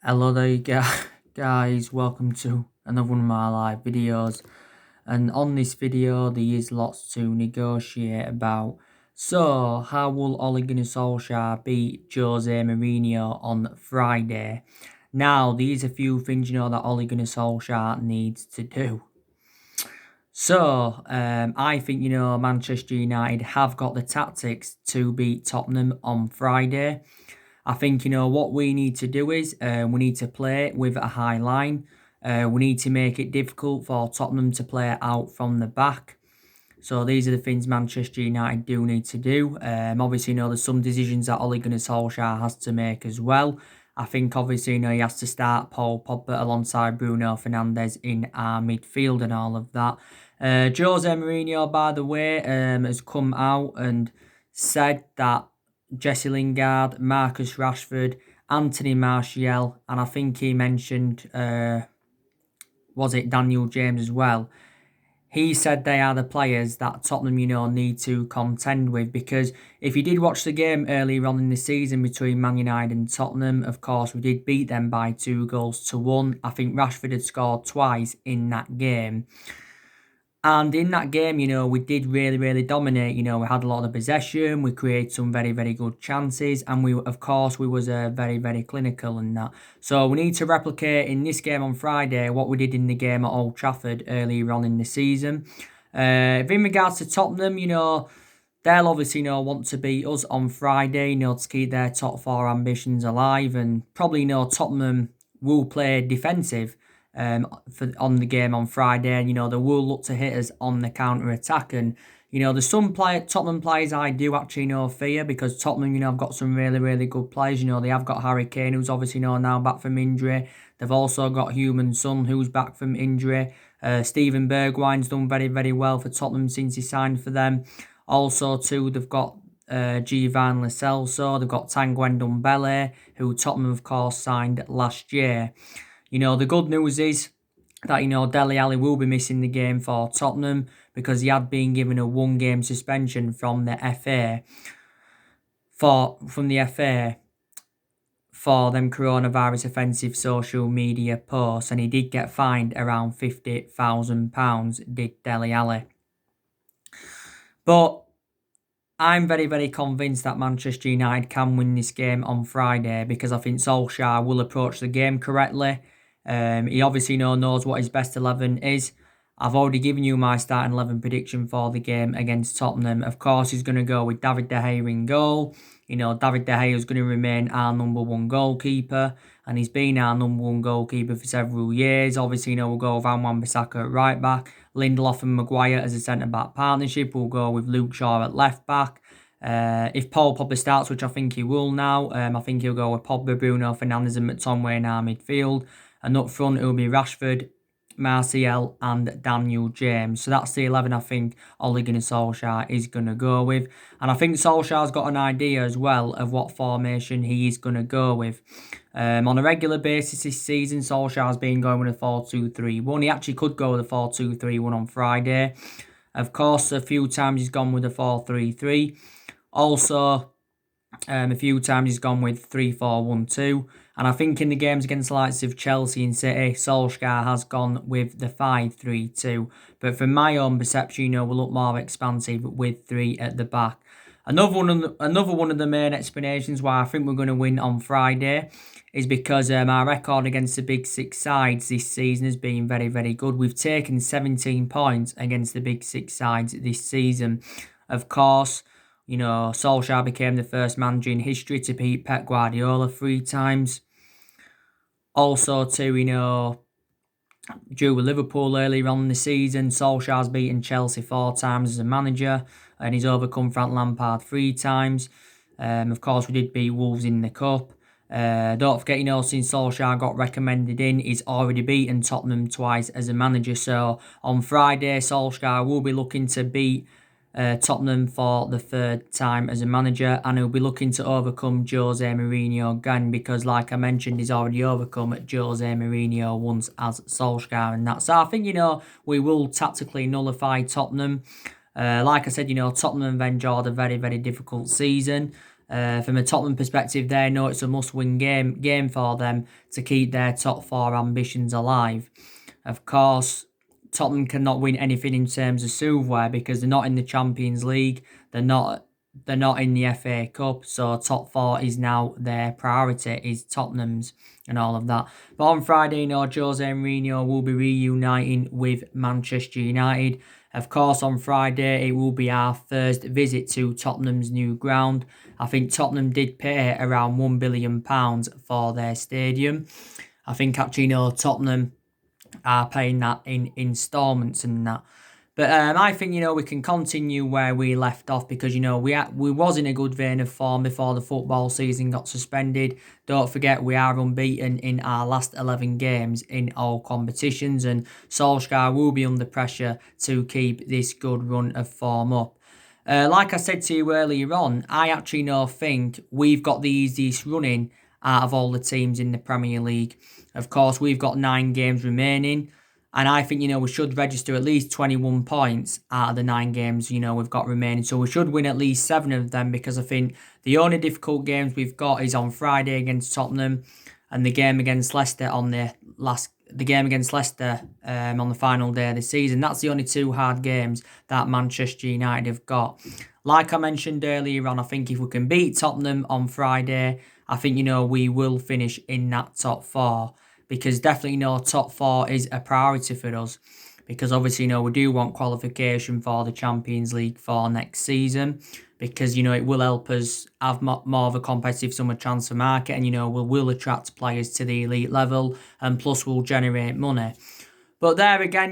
Hello there, guys. Welcome to another one of my live videos. And on this video, there is lots to negotiate about. So, how will Ole Gunnar Solskjaer beat Jose Mourinho on Friday? Now, there's a few things that Ole Gunnar Solskjaer needs to do. So, I think Manchester United have got the tactics to beat Tottenham on Friday. I think, what we need to do is we need to play with a high line. We need to make it difficult for Tottenham to play out from the back. So these are the things Manchester United do need to do. Obviously, there's some decisions that Ole Gunnar Solskjaer has to make as well. I think, obviously, he has to start Paul Pogba alongside Bruno Fernandes in our midfield and all of that. Jose Mourinho, by the way, has come out and said that Jesse Lingard, Marcus Rashford, Anthony Martial, and I think he mentioned, was it Daniel James as well? He said they are the players that Tottenham, need to contend with, because if you did watch the game earlier on in the season between Man United and Tottenham, of course, we did beat them by 2-1. I think Rashford had scored twice in that game. And in that game, we did really, really dominate. We had a lot of possession. We created some very, very good chances. And we was very, very clinical in that. So we need to replicate in this game on Friday what we did in the game at Old Trafford earlier on in the season. In regards to Tottenham, they'll obviously, want to beat us on Friday, to keep their top four ambitions alive. And probably, Tottenham will play defensive on the game on Friday, and they will look to hit us on the counter attack. And there's some Tottenham players I do actually fear, because Tottenham have got some really, really good players. They have got Harry Kane, who's obviously now back from injury. They've also got Heung-min Son, who's back from injury. Steven Bergwijn's done very, very well for Tottenham since he signed for them. Also too, they've got Giovanni Lo Celso. They've got Tanguy Ndombele, who Tottenham of course signed last year. The good news is that, Dele Alli will be missing the game for Tottenham, because he had been given a one-game suspension from the FA for them coronavirus offensive social media posts, and he did get fined around £50,000, did Dele Alli. But I'm very, very convinced that Manchester United can win this game on Friday, because I think Solskjaer will approach the game correctly. He obviously knows what his best 11 is. I've already given you my starting 11 prediction for the game against Tottenham. Of course, he's going to go with David De Gea in goal. David De Gea is going to remain our number one goalkeeper, and he's been our number one goalkeeper for several years. Obviously, we'll go with Wan-Bissaka at right back, Lindelof and Maguire as a centre-back partnership. We'll go with Luke Shaw at left back. If Paul Pogba starts, which I think he will now, I think he'll go with Pogba, Bruno Fernandes and McTominay in our midfield. And up front, it will be Rashford, Martial and Daniel James. So that's the 11 I think Ole Gunnar Solskjaer is going to go with. And I think Solskjaer's got an idea as well of what formation he is going to go with. On a regular basis this season, Solskjaer's been going with a 4-2-3-1. He actually could go with a 4-2-3-1 on Friday. Of course, a few times he's gone with a 4-3-3. Also, a few times he's gone with 3-4-1-2. And I think in the games against the likes of Chelsea and City, Solskjaer has gone with the 5-3-2. But from my own perception, we'll look more expansive with 3 at the back. Another one of the main explanations why I think we're going to win on Friday is because our record against the Big Six sides this season has been very, very good. We've taken 17 points against the Big Six sides this season. Of course, Solskjaer became the first manager in history to beat Pep Guardiola 3 times. Also, too, drew with Liverpool earlier on in the season. Solskjaer's beaten Chelsea 4 times as a manager, and he's overcome Frank Lampard 3 times. Of course, we did beat Wolves in the Cup. Don't forget, since Solskjaer got recommended in, he's already beaten Tottenham twice as a manager. So on Friday, Solskjaer will be looking to beat Tottenham for the 3rd time as a manager, and he'll be looking to overcome Jose Mourinho again, because like I mentioned, he's already overcome Jose Mourinho once as Solskjaer, and that. So I think, we will tactically nullify Tottenham. Like I said, Tottenham have endured a very, very difficult season. From a Tottenham perspective, they know it's a must-win game for them to keep their top four ambitions alive. Of course, Tottenham cannot win anything in terms of silverware because they're not in the Champions League. They're not in the FA Cup. So top four is now their priority, is Tottenham's and all of that. But on Friday, Jose Mourinho will be reuniting with Manchester United. Of course, on Friday, it will be our first visit to Tottenham's new ground. I think Tottenham did pay around £1 billion for their stadium. I think actually, Tottenham are paying that in instalments and that. But I think, we can continue where we left off because, we was in a good vein of form before the football season got suspended. Don't forget, we are unbeaten in our last 11 games in all competitions, and Solsjaker will be under pressure to keep this good run of form up. Like I said to you earlier on, I actually think we've got the easiest running out of all the teams in the Premier League. Of course, we've got 9 games remaining. And I think, we should register at least 21 points out of the 9 games, we've got remaining. So we should win at least 7 of them because I think the only difficult games we've got is on Friday against Tottenham and the game against Leicester on the final day of the season. That's the only 2 hard games that Manchester United have got. Like I mentioned earlier on, I think if we can beat Tottenham on Friday, I think, we will finish in that top 4. Because definitely, top 4 is a priority for us. Because obviously, we do want qualification for the Champions League for next season. Because, it will help us have more of a competitive summer transfer market. And, we will attract players to the elite level. And plus, we'll generate money. But there again,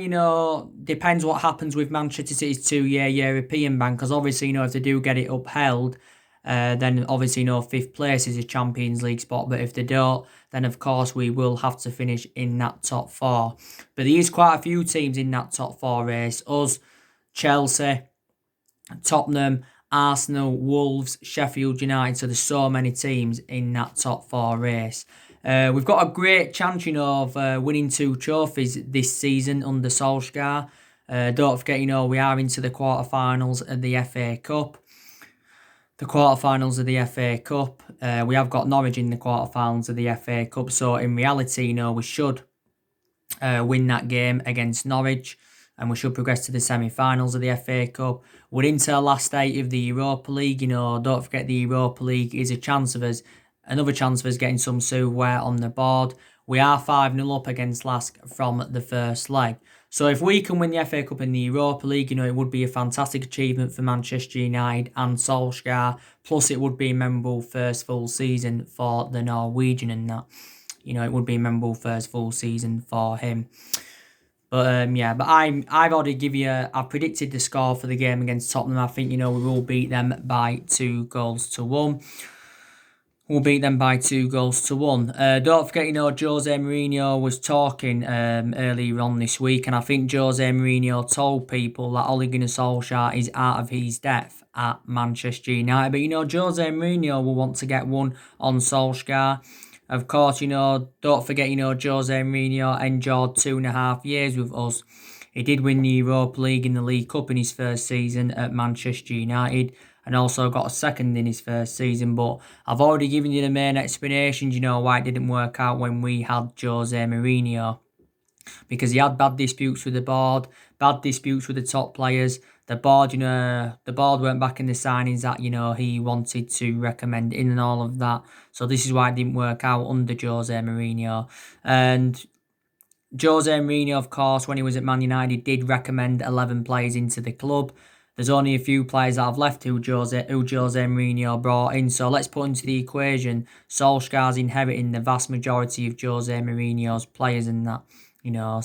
depends what happens with Manchester City's 2-year European ban. Because obviously, if they do get it upheld, then obviously 5th place is a Champions League spot. But if they don't, then of course we will have to finish in that top 4. But there is quite a few teams in that top 4 race. Us, Chelsea, Tottenham, Arsenal, Wolves, Sheffield United. So there's so many teams in that top 4 race. We've got a great chance, of winning 2 trophies this season under Solsjaker. Don't forget, we are into the quarterfinals of the FA Cup. The quarterfinals of the FA Cup. We have got Norwich in the quarterfinals of the FA Cup. So in reality, we should win that game against Norwich. And we should progress to the semi-finals of the FA Cup. We're into the last 8 of the Europa League. Don't forget the Europa League is another chance of us getting some silverware on the board. We are 5-0 up against Lask from the first leg. So if we can win the FA Cup in the Europa League, it would be a fantastic achievement for Manchester United and Solskjaer. Plus, it would be a memorable first full season for the Norwegian and that. It would be a memorable first full season for him. But I've already I've predicted the score for the game against Tottenham. I think, we will beat them by 2-1. We'll beat them by 2-1. Don't forget, Jose Mourinho was talking earlier on this week, and I think Jose Mourinho told people that Ole Gunnar Solskjaer is out of his depth at Manchester United. But, Jose Mourinho will want to get one on Solskjaer. Of course, don't forget, Jose Mourinho endured 2.5 years with us. He did win the Europa League and the League Cup in his first season at Manchester United, and also got a second in his first season. But I've already given you the main explanations, why it didn't work out when we had Jose Mourinho. Because he had bad disputes with the board, bad disputes with the top players. The board weren't back in the signings that, he wanted to recommend in and all of that. So this is why it didn't work out under Jose Mourinho. And Jose Mourinho, of course, when he was at Man United, did recommend 11 players into the club. There's only a few players that have left who Jose Mourinho brought in. So let's put into the equation Solskjaer's inheriting the vast majority of Jose Mourinho's players and that.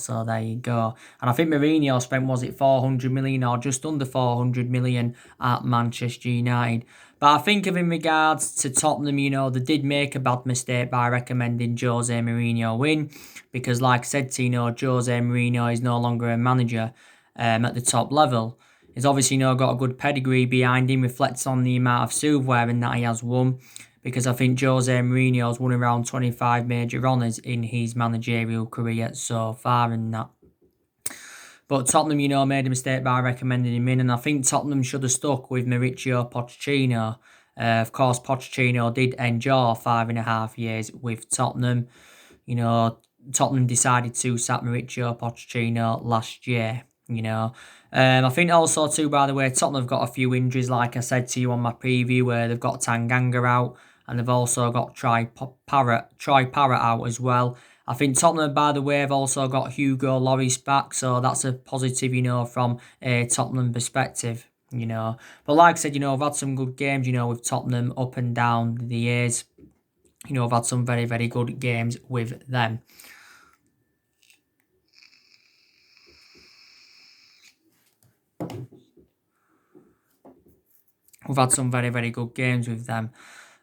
So there you go. And I think Mourinho spent, was it 400 million or just under 400 million at Manchester United. But I think in regards to Tottenham, they did make a bad mistake by recommending Jose Mourinho in. Because like I said to Jose Mourinho is no longer a manager at the top level. He's obviously got a good pedigree behind him, reflects on the amount of silverware and that he has won. Because I think Jose Mourinho's won around 25 major honours in his managerial career so far and that. But Tottenham, made a mistake by recommending him in. And I think Tottenham should have stuck with Mauricio Pochettino Of course, Pochettino did endure 5.5 years with Tottenham. You know, Tottenham decided to sack Maurizio Pochettino last year. I think also too, by the way, Tottenham have got a few injuries, like I said to you on my preview, where they've got Tanganga out and they've also got Troy Parrott out as well. I think Tottenham, by the way, have also got Hugo Lloris back, so that's a positive, from a Tottenham perspective. But like I said, I've had some good games, with Tottenham up and down the years. I've had some very, very good games with them. We've had some very, very good games with them.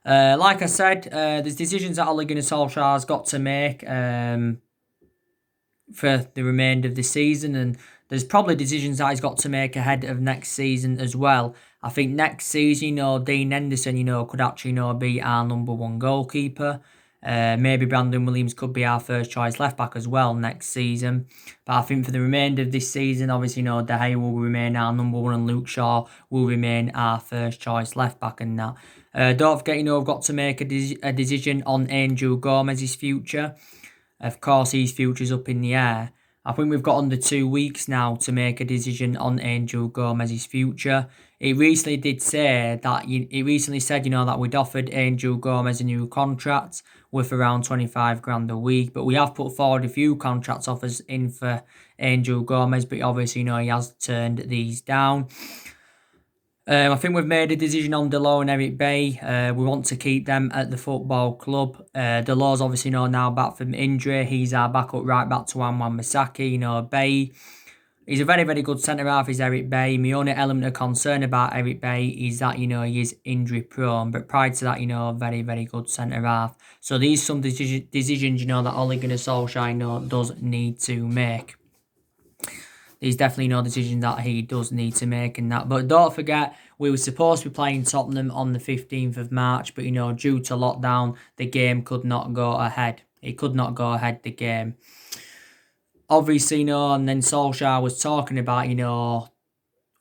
Like I said, there's decisions that Ole Gunnar Solskjaer's got to make for the remainder of the season, and there's probably decisions that he's got to make ahead of next season as well. I think next season, Dean Henderson, could actually, be our number one goalkeeper. Maybe Brandon Williams could be our first choice left back as well next season. But I think for the remainder of this season, obviously, De Gea will remain our number one and Luke Shaw will remain our first choice left back and that. Don't forget, we've got to make a decision on Angel Gomez's future. Of course, his future's up in the air. I think we've got under 2 weeks now to make a decision on Angel Gomez's future. He recently did say that he recently said, that we'd offered Angel Gomez a new contract worth around 25 grand a week, but we have put forward a few contract offers in for Angel Gomez, but obviously, he has turned these down. I think we've made a decision on Delors and Eric Bay. We want to keep them at the football club. Delors obviously now back from injury. He's our backup right back to Wan-Bissaka. Bay, he's a very, very good centre-half, is Eric Bay. My only element of concern about Eric Bay is that, he is injury-prone. But prior to that, very, very good centre-half. So these some decisions, that Ole Gunnar Solskjaer, does need to make. There's definitely no decision that he does need to make in that. But don't forget, we were supposed to be playing Tottenham on the 15th of March, but, due to lockdown, the game could not go ahead. It could not go ahead, the game. Obviously, and then Solskjaer was talking about,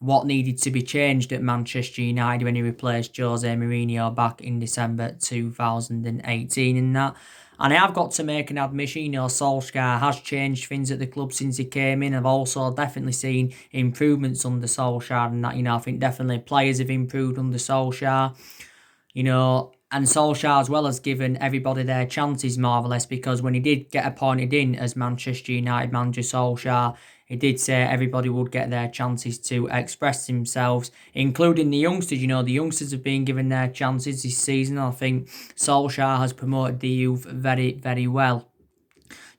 what needed to be changed at Manchester United when he replaced Jose Mourinho back in December 2018 and that. And I have got to make an admission, Solskjaer has changed things at the club since he came in. I've also definitely seen improvements under Solskjaer and that, I think definitely players have improved under Solskjaer, and Solskjaer as well has given everybody their chances, more or less, because when he did get appointed in as Manchester United manager, Solskjaer, he did say everybody would get their chances to express themselves, including the youngsters. The youngsters have been given their chances this season. I think Solskjaer has promoted the youth very, very well.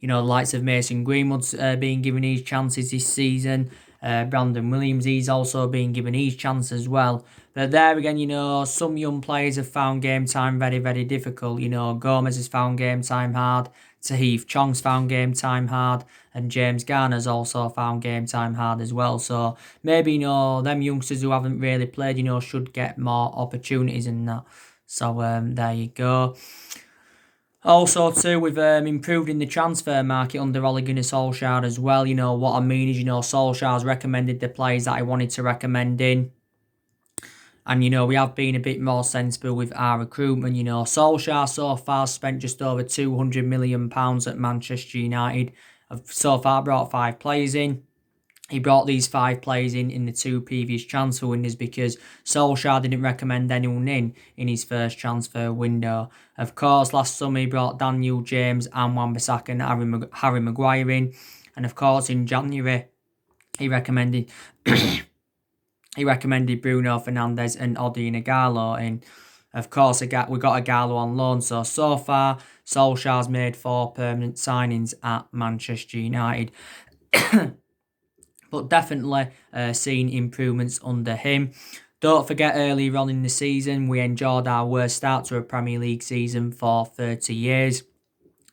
The likes of Mason Greenwood's being given his chances this season. Brandon Williams, he's also been given his chance as well. But there again, some young players have found game time very, very difficult. Gomez has found game time hard. Tahith Chong's found game time hard. And James Garner's also found game time hard as well. So maybe, them youngsters who haven't really played, should get more opportunities in that. So there you go. Also, too, we've improved in the transfer market under Ole Gunnar Solskjaer as well. What I mean is, Solskjaer's recommended the players that he wanted to recommend in. And, we have been a bit more sensible with our recruitment. Solskjaer so far spent just over £200 million at Manchester United. So far brought 5 players in. He brought these 5 players in the 2 previous transfer windows because Solskjaer didn't recommend anyone in his first transfer window. Of course, last summer he brought Daniel James and Wan-Bissaka and Harry Maguire in. And of course, in January, he recommended Bruno Fernandes and Odi Ighalo in. Of course, we got Ighalo on loan. So far, Solskjaer's made 4 permanent signings at Manchester United. But definitely seen improvements under him. Don't forget, earlier on in the season, we enjoyed our worst start to a Premier League season for 30 years.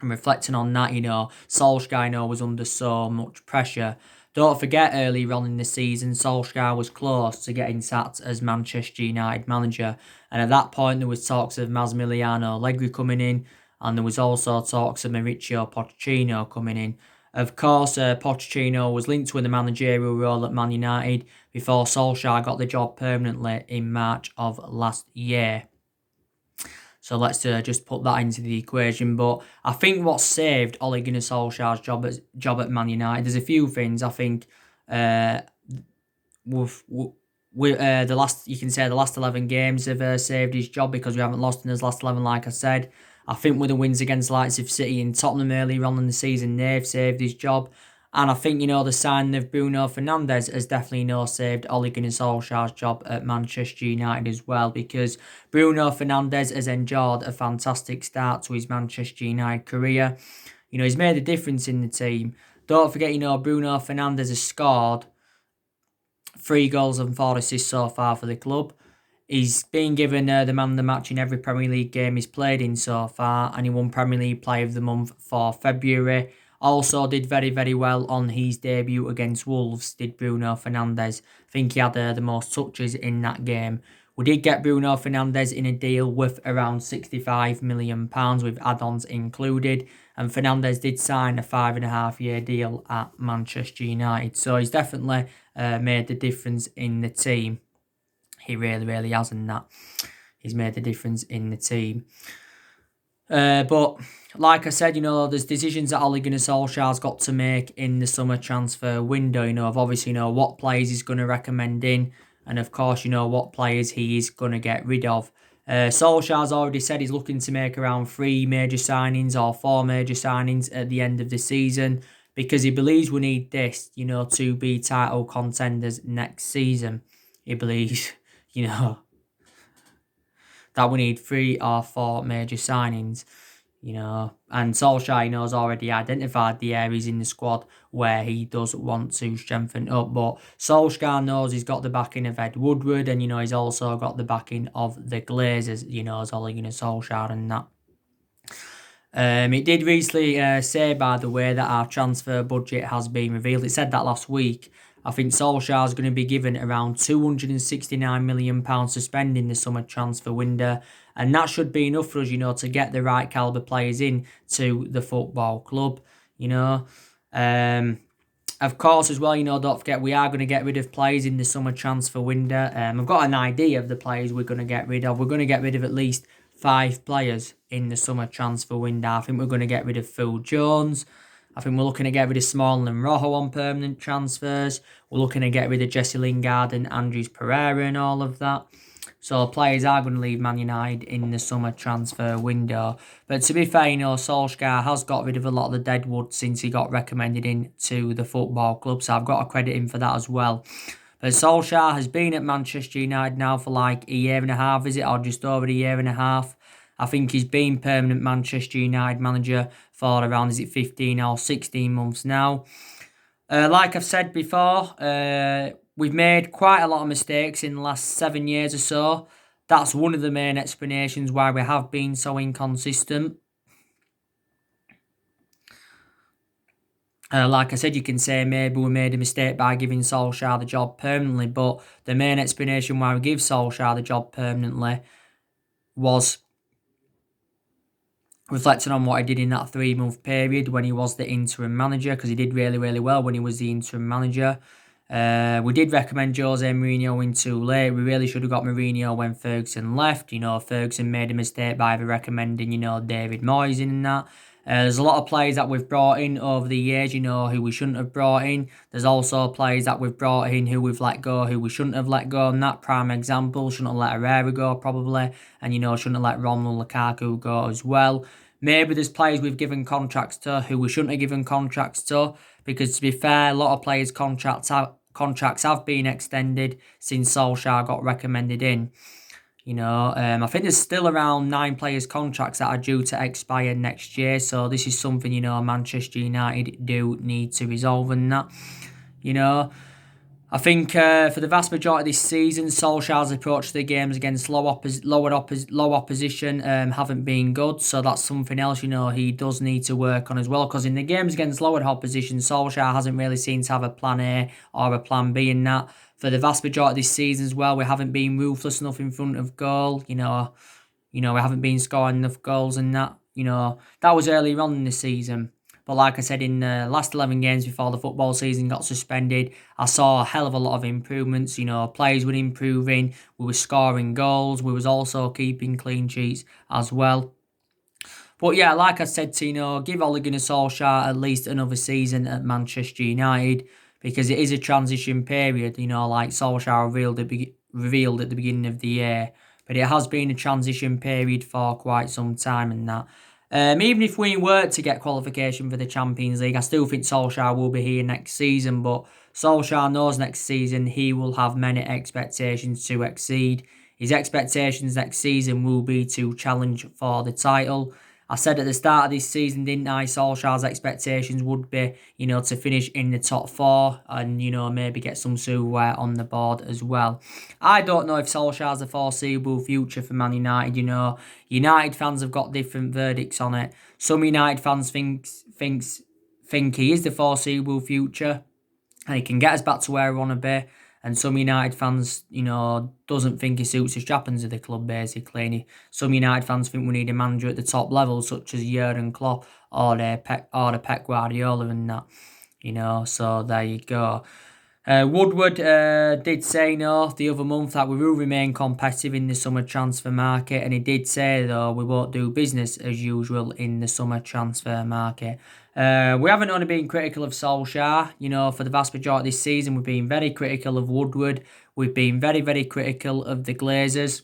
And reflecting on that, Solskjaer was under so much pressure. Don't forget, earlier on in the season, Solskjaer was close to getting sacked as Manchester United manager. And at that point, there was talks of Massimiliano Allegri coming in. And there was also talks of Maurizio Pochettino coming in. Of course, Pochettino was linked with the managerial role at Man United before Solskjaer got the job permanently in March of last year. So let's just put that into the equation. But I think what saved Ole Gunnar Solskjaer's job at Man United, there's a few things. I think uh, the last, you can say the last 11 games have saved his job, because we haven't lost in his last 11, like I said. I think with the wins against the likes of City and Tottenham earlier on in the season, they've saved his job. And I think, the signing of Bruno Fernandes has definitely saved Ole Gunnar Solskjaer's job at Manchester United as well, because Bruno Fernandes has enjoyed a fantastic start to his Manchester United career. He's made a difference in the team. Don't forget, Bruno Fernandes has scored 3 goals and 4 assists so far for the club. He's been given the man of the match in every Premier League game he's played in so far, and he won Premier League Player of the Month for February. Also did very, very well on his debut against Wolves, did Bruno Fernandes. I think he had the most touches in that game. We did get Bruno Fernandes in a deal worth around £65 million with add-ons included, and Fernandes did sign a 5.5-year deal at Manchester United. So he's definitely made the difference in the team. He really, really has, in that. He's made the difference in the team. But like I said, there's decisions that Ole Gunnar Solskjaer's got to make in the summer transfer window. Of obviously, what players he's going to recommend in, and of course, what players he is going to get rid of. Solskjaer's already said he's looking to make around 3 major signings or 4 major signings at the end of the season, because he believes we need this, to be title contenders next season. He believes, that we need 3 or 4 major signings, and Solskjaer, has already identified the areas in the squad where he does want to strengthen up. But Solskjaer knows he's got the backing of Ed Woodward, and, he's also got the backing of the Glazers, as Ole Gunnar Solskjaer and that. It did recently say, by the way, that our transfer budget has been revealed. It said that last week. I think Solskjaer's going to be given around £269 million to spend in the summer transfer window, and that should be enough for us, to get the right calibre players in to the football club, Of course, as well, don't forget, we are going to get rid of players in the summer transfer window. I've got an idea of the players we're going to get rid of. We're going to get rid of at least 5 players in the summer transfer window. I think we're going to get rid of Phil Jones. I think we're looking to get rid of Smalling and Rojo on permanent transfers. We're looking to get rid of Jesse Lingard and Andres Pereira and all of that. So players are going to leave Man United in the summer transfer window. But to be fair, Solskjaer has got rid of a lot of the deadwood since he got recommended in to the football club. So I've got to credit him for that as well. But Solskjaer has been at Manchester United now for like a year and a half, is it? Or just over a year and a half. I think he's been permanent Manchester United manager for around, 15 or 16 months now. Like I've said before, we've made quite a lot of mistakes in the last 7 years or so. That's one of the main explanations why we have been so inconsistent. Like I said, you can say maybe we made a mistake by giving Solskjaer the job permanently, but the main explanation why we give Solskjaer the job permanently was reflecting on what he did in that 3-month period when he was the interim manager, because he did really, really well when he was the interim manager. We did recommend Jose Mourinho in too late. We really should have got Mourinho when Ferguson left. Ferguson made a mistake by recommending, David Moyes in and that. There's a lot of players that we've brought in over the years, who we shouldn't have brought in. There's also players that we've brought in who we've let go, who we shouldn't have let go. And that prime example, shouldn't have let Herrera go probably. And, shouldn't have let Romelu Lukaku go as well. Maybe there's players we've given contracts to who we shouldn't have given contracts to. Because to be fair, a lot of players' contracts have been extended since Solskjaer got recommended in. I think there's still around 9 players' contracts that are due to expire next year. So this is something, Manchester United do need to resolve and that. I think for the vast majority of this season, Solskjaer's approach to the games against low opposition haven't been good. So that's something else, he does need to work on as well. Because in the games against lower opposition, Solskjaer hasn't really seemed to have a plan A or a plan B in that. For the vast majority of this season as well, we haven't been ruthless enough in front of goal. We haven't been scoring enough goals and that. That was earlier on in the season. But like I said, in the last 11 games before the football season got suspended, I saw a hell of a lot of improvements. Players were improving. We were scoring goals. We was also keeping clean sheets as well. But yeah, like I said, give Ole Gunnar Solskjaer at least another season at Manchester United because it is a transition period, like Solskjaer revealed at the beginning of the year. But it has been a transition period for quite some time and that. Even if we were to get qualification for the Champions League, I still think Solskjaer will be here next season. But Solskjaer knows next season he will have many expectations to exceed. His expectations next season will be to challenge for the title. I said at the start of this season, didn't I? Solskjaer's expectations would be, to finish in the top four and, maybe get some silverware on the board as well. I don't know if Solskjaer's a foreseeable future for Man United. United fans have got different verdicts on it. Some United fans think he is the foreseeable future and he can get us back to where we want to be. And some United fans, doesn't think he suits the strappings of the club, basically. And some United fans think we need a manager at the top level, such as Jurgen Klopp or the Pep Guardiola and that. So there you go. Woodward did say the other month that we will remain competitive in the summer transfer market, and he did say though we won't do business as usual in the summer transfer market. We haven't only been critical of Solskjaer, for the vast majority of this season. We've been very critical of Woodward. We've been very, very critical of the Glazers.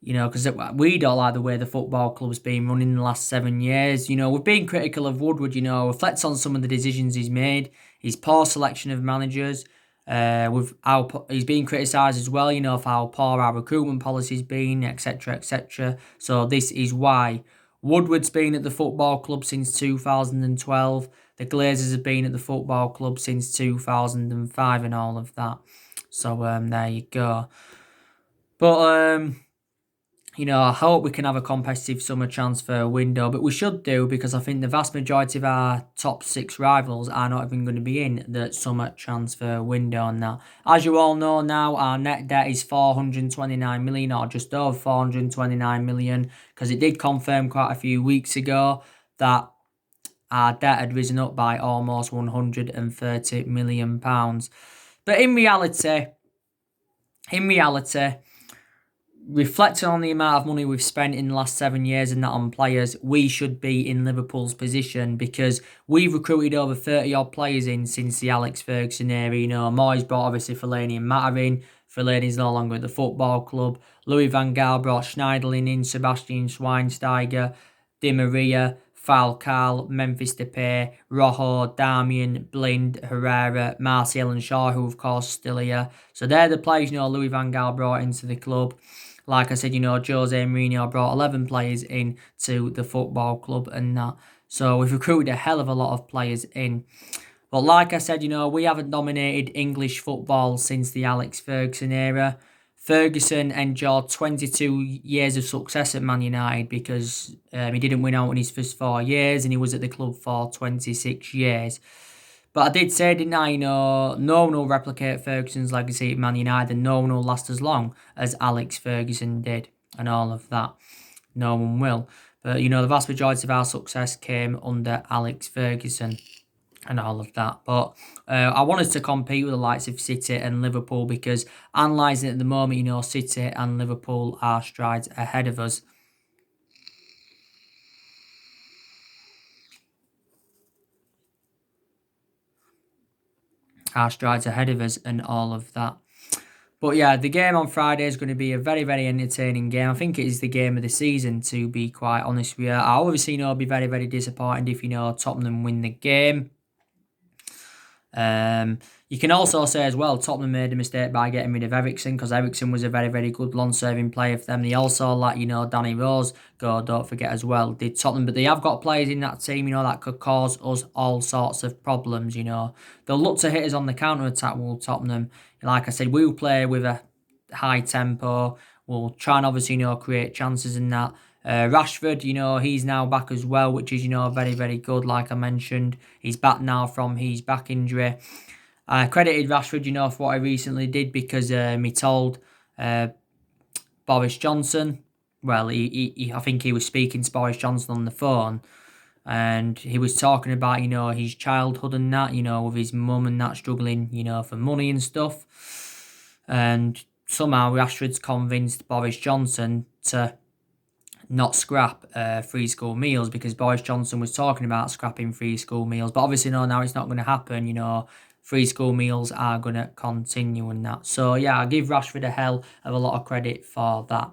Because we don't like the way the football club's been run in the last 7 years. We've been critical of Woodward, reflects on some of the decisions he's made, his poor selection of managers. He's been criticised as well, for how poor our recruitment policy's been, etc., etc. So this is why. Woodward's been at the football club since 2012. The Glazers have been at the football club since 2005 and all of that. So there you go. But I hope we can have a competitive summer transfer window, but we should do because I think the vast majority of our top 6 rivals are not even going to be in the summer transfer window and that. As you all know now, our net debt is 429 million or just over 429 million because it did confirm quite a few weeks ago that our debt had risen up by almost £130 million. But in reality, reflecting on the amount of money we've spent in the last 7 years and that on players, we should be in Liverpool's position because we've recruited over 30-odd players in since the Alex Ferguson era. Moyes brought obviously Fellaini and Mata in. Fellaini's no longer at the football club. Louis van Gaal brought Schneiderlin in, Sebastian Schweinsteiger, Di Maria, Falcao, Memphis Depay, Rojo, Darmian, Blind, Herrera, Martial and Shaw, who of course still here. So they're the players, Louis van Gaal brought into the club. Like I said, Jose Mourinho brought 11 players in to the football club and that. So we've recruited a hell of a lot of players in. But like I said, we haven't dominated English football since the Alex Ferguson era. Ferguson endured 22 years of success at Man United because he didn't win out in his first 4 years and he was at the club for 26 years. But I did say, didn't I, no one will replicate Ferguson's legacy at Man United and no one will last as long as Alex Ferguson did and all of that. No one will. But, the vast majority of our success came under Alex Ferguson and all of that. But I wanted to compete with the likes of City and Liverpool because analysing it at the moment, City and Liverpool are strides ahead of us. And all of that. But yeah, the game on Friday is going to be a very, very entertaining game. I think it is the game of the season, to be quite honest with you. I obviously be very, very disappointed if, Tottenham win the game. You can also say as well, Tottenham made a mistake by getting rid of Eriksen because Eriksen was a very, very good long-serving player for them. They also let, Danny Rose go, don't forget as well, did Tottenham. But they have got players in that team, that could cause us all sorts of problems, They'll look to hit us on the counter-attack, will Tottenham. Like I said, we'll play with a high tempo. We'll try and obviously, create chances in that. Rashford, he's now back as well, which is, very, very good, like I mentioned. He's back now from his back injury. I credited Rashford, for what he recently did because he told Boris Johnson, well, I think he was speaking to Boris Johnson on the phone, And he was talking about, his childhood and that, with his mum and that struggling, for money and stuff. And somehow Rashford's convinced Boris Johnson to not scrap free school meals, because Boris Johnson was talking about scrapping free school meals. But obviously, no, now it's not going to happen, Free school meals are going to continue and that. So, yeah, I give Rashford a hell of a lot of credit for that.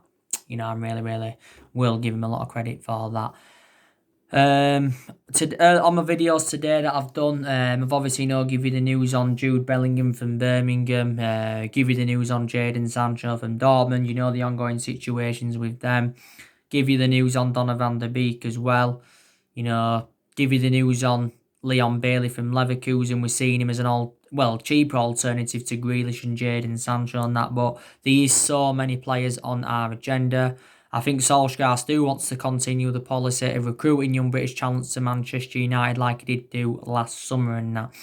I really, really will give him a lot of credit for that. On my videos today that I've done, I've obviously give you the news on Jude Bellingham from Birmingham, give you the news on Jadon Sancho from Dortmund, the ongoing situations with them, give you the news on Donny van der Beek as well, give you the news on Leon Bailey from Leverkusen. We're seeing him as cheaper alternative to Grealish and Jadon Sancho and that, but there is so many players on our agenda. I think Solsjaker still wants to continue the policy of recruiting young British talents to Manchester United like he did do last summer and that.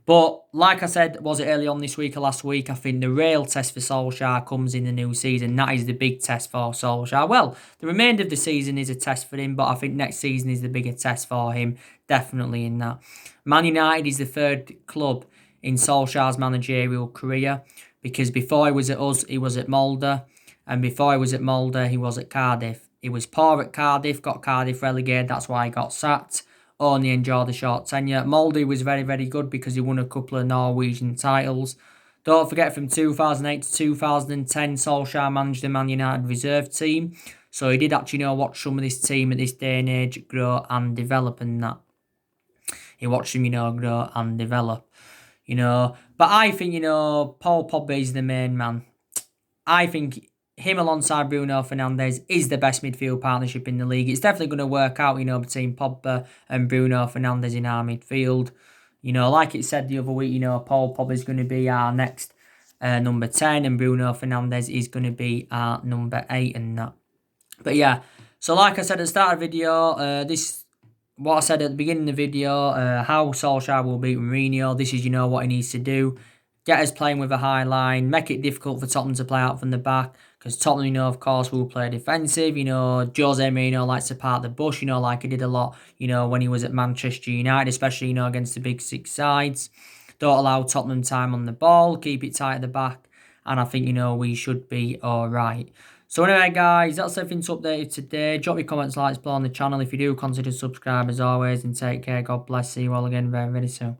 But like I said, was it early on this week or last week, I think the real test for Solskjaer comes in the new season. That is the big test for Solskjaer. Well, the remainder of the season is a test for him, but I think next season is the bigger test for him, definitely in that. Man United is the third club in Solskjaer's managerial career, because before he was at us, he was at Molde. And before he was at Molde, he was at Cardiff. He was poor at Cardiff, got Cardiff relegated, that's why he got sacked. Only enjoyed a short tenure. Molde was very, very good because he won a couple of Norwegian titles. Don't forget, from 2008 to 2010, Solskjaer managed the Man United reserve team. So he did actually watch some of this team at this day and age grow and develop and that. He watched them, grow and develop. But I think, Paul Pogba is the main man. I think him alongside Bruno Fernandes is the best midfield partnership in the league. It's definitely going to work out, between Pogba and Bruno Fernandes in our midfield. Like it said the other week, Paul Pogba is going to be our next number 10 and Bruno Fernandes is going to be our number 8 and that. But yeah, so like I said at the start of the video, what I said at the beginning of the video, how Solskjaer will beat Mourinho. This is, what he needs to do. Get us playing with a high line. Make it difficult for Tottenham to play out from the back. Because Tottenham, of course, will play defensive. Jose Mourinho likes to park the bush, like he did a lot, when he was at Manchester United, especially, against the big six sides. Don't allow Tottenham time on the ball. Keep it tight at the back. And I think, we should be all right. So anyway, guys, that's everything to update today. Drop your comments, likes below on the channel. If you do, consider subscribe as always. And take care. God bless. See you all again very, very soon.